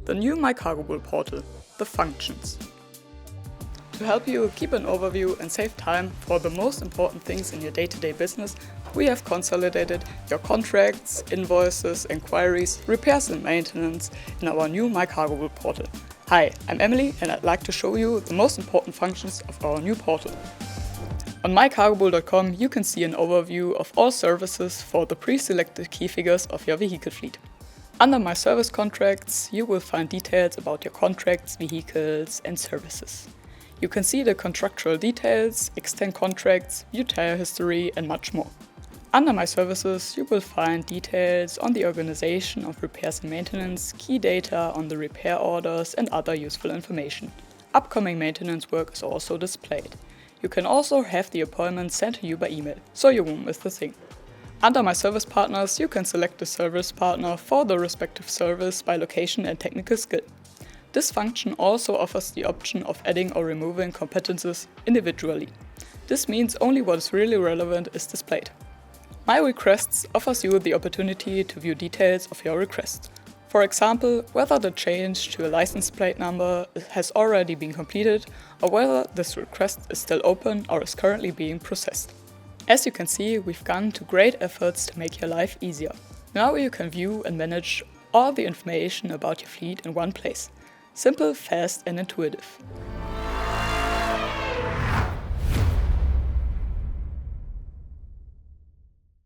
the new MyCargobull Portal, the functions. To help you keep an overview and save time for the most important things in your day-to-day business, we have consolidated your contracts, invoices, enquiries, repairs and maintenance in our new MyCargobull Portal. Hi, I'm Emily and I'd like to show you the most important functions of our new portal. On mycargobull.com you can see an overview of all services for the pre-selected key figures of your vehicle fleet. Under My Service Contracts you will find details about your contracts, vehicles and services. You can see the contractual details, extend contracts, view tire history and much more. Under My Services you will find details on the organization of repairs and maintenance, key data on the repair orders and other useful information. Upcoming maintenance work is also displayed. You can also have the appointment sent to you by email, so you won't miss a thing. Under My Service Partners you can select the service partner for the respective service by location and technical skill. This function also offers the option of adding or removing competences individually. This means only what is really relevant is displayed. My Requests offers you the opportunity to view details of your request. For example, whether the change to a license plate number has already been completed or whether this request is still open or is currently being processed. As you can see, we've gone to great efforts to make your life easier. Now you can view and manage all the information about your fleet in one place. Simple, fast and intuitive.